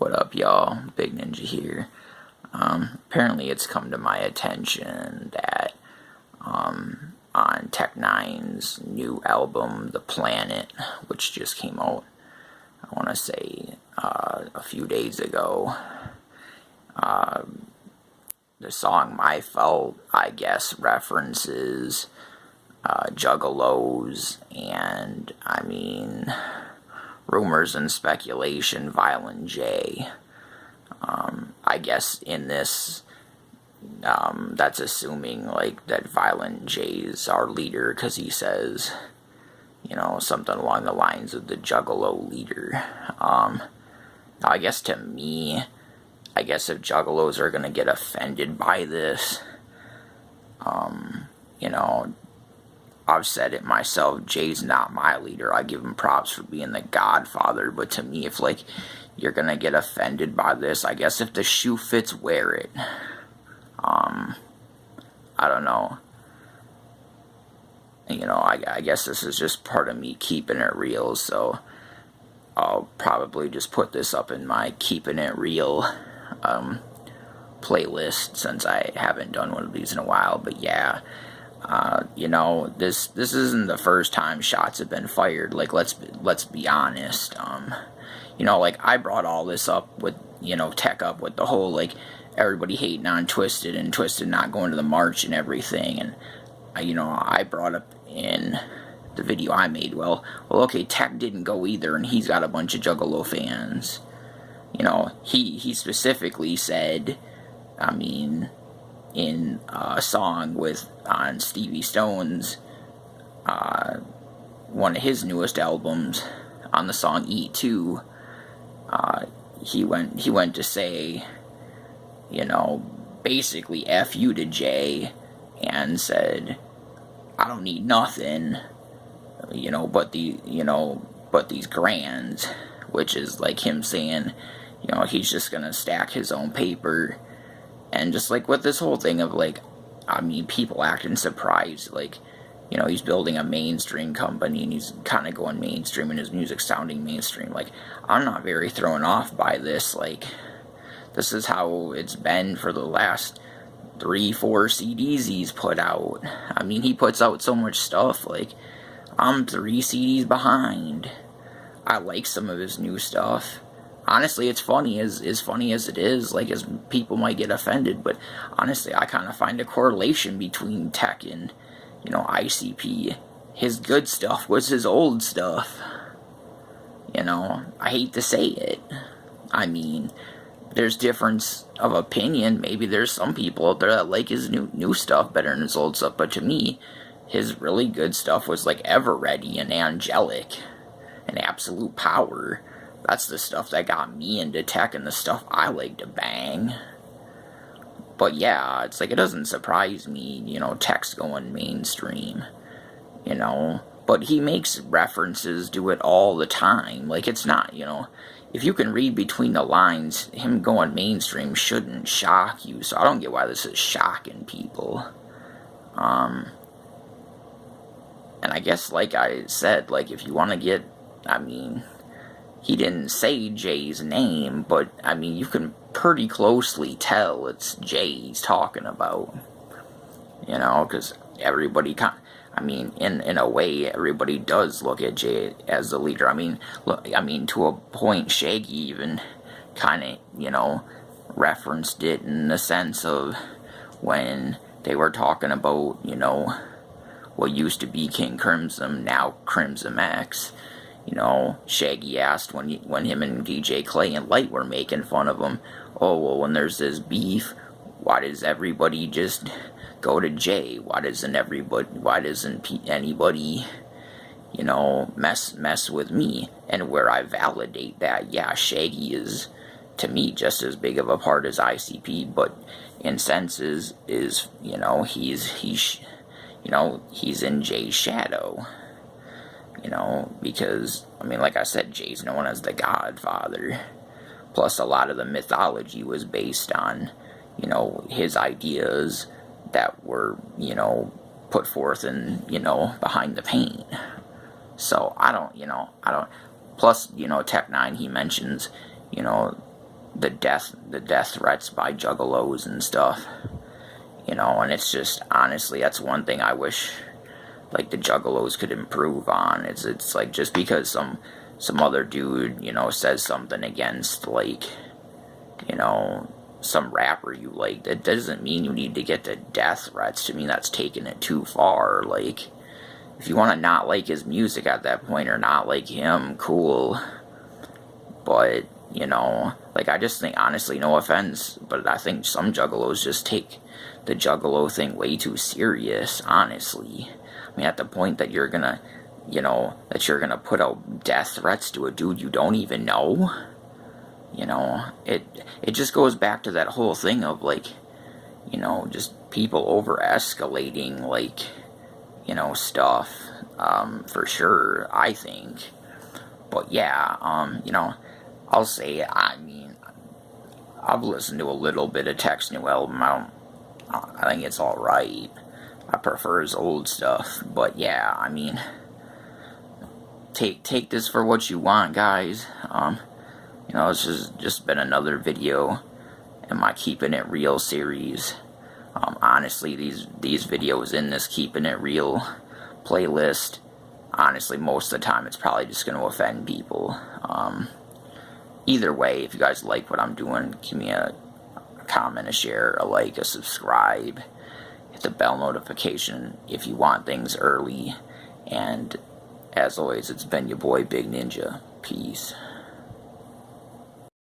What up, y'all? Big Ninja here. Apparently it's come to my attention that on TechN9ne's new album, The Planet, which just came out, I want to say a few days ago, the song My Fault, I guess, references Juggalos and, rumors and speculation, Violent J. I guess in this, that's assuming, like, that Violent J's our leader, because he says, something along the lines of the Juggalo leader. I guess to me, if Juggalos are going to get offended by this, I've said it myself, Jay's not my leader. I give him props for being the godfather, but to me, if, you're gonna get offended by this, I guess if the shoe fits, wear it. I don't know. I guess this is just part of me keeping it real, so I'll probably just put this up in my Keeping It Real playlist, since I haven't done one of these in a while, but yeah. This isn't the first time shots have been fired. Let's be honest. I brought all this up with, Tech up with the whole, everybody hating on Twisted and Twisted not going to the march and everything. And, I brought up in the video I made, okay, Tech didn't go either, and he's got a bunch of Juggalo fans. He specifically said, in a song on Stevie Stone's, one of his newest albums, on the song E2, he went to say, basically F you to Jay, and said, I don't need nothing, but these grands, which is like him saying, he's just gonna stack his own paper. And just with this whole thing of people acting surprised, he's building a mainstream company and he's kind of going mainstream and his music sounding mainstream. I'm not very thrown off by this. This is how it's been for the last 3-4 CDs he's put out. He puts out so much stuff. I'm 3 CDs behind. I like some of his new stuff. Honestly, it's funny, as funny as it is, as people might get offended, but honestly, I kind of find a correlation between Tech and, ICP. His good stuff was his old stuff. I hate to say it. There's difference of opinion. Maybe there's some people out there that like his new stuff better than his old stuff, but to me, his really good stuff was Ever Ready and Angelic and Absolute Power. That's the stuff that got me into Tech and the stuff I like to bang. But yeah, it's it doesn't surprise me, Tech's going mainstream, But he makes references to it all the time. It's not, if you can read between the lines, him going mainstream shouldn't shock you. So I don't get why this is shocking people. And I guess, like I said, if you want to get, he didn't say Jay's name, but, you can pretty closely tell it's Jay he's talking about. Because everybody in a way, everybody does look at Jay as the leader. To a point, Shaggy even kind of, referenced it in the sense of when they were talking about, what used to be King Crimson, now Crimson X. Shaggy asked when him and DJ Clay and Light were making fun of him, oh, well, when there's this beef, why does everybody just go to Jay? Why doesn't anybody, mess with me? And where I validate that, yeah, Shaggy is, to me, just as big of a part as ICP, but in senses is he's in Jay's shadow. Because, like I said, Jay's known as the Godfather. Plus, a lot of the mythology was based on, his ideas that were, put forth and, behind the paint. So, plus, TechN9ne, he mentions, the death threats by juggalos and stuff, you know. And it's just, honestly, that's one thing I wish, like, the juggalos could improve on. It's like, just because some other dude, you know, says something against, like, you know, some rapper you like, that doesn't mean you need to get to death threats. To me, that's taking it too far. Like, if you want to not like his music at that point, or not like him, cool. But, you know, like, I just think, honestly, no offense, but I think some juggalos just take the juggalo thing way too serious, honestly. I mean, at the point that you're gonna, you know, that you're gonna put out death threats to a dude you don't even know, you know, it just goes back to that whole thing of, like, you know, just people over-escalating, like, you know, stuff, for sure, I think. But yeah, you know, I'll say, I mean, I've listened to a little bit of Tech's new album. I think it's alright. I prefer his old stuff. But yeah, I mean, take this for what you want, guys. You know, this has just been another video in my Keeping It Real series. Honestly, these videos in this Keeping It Real playlist, honestly, most of the time it's probably just going to offend people. Either way, if you guys like what I'm doing, give me a comment, a share, a like, a subscribe. Hit the bell notification if you want things early. And as always, it's been your boy Big Ninja. Peace.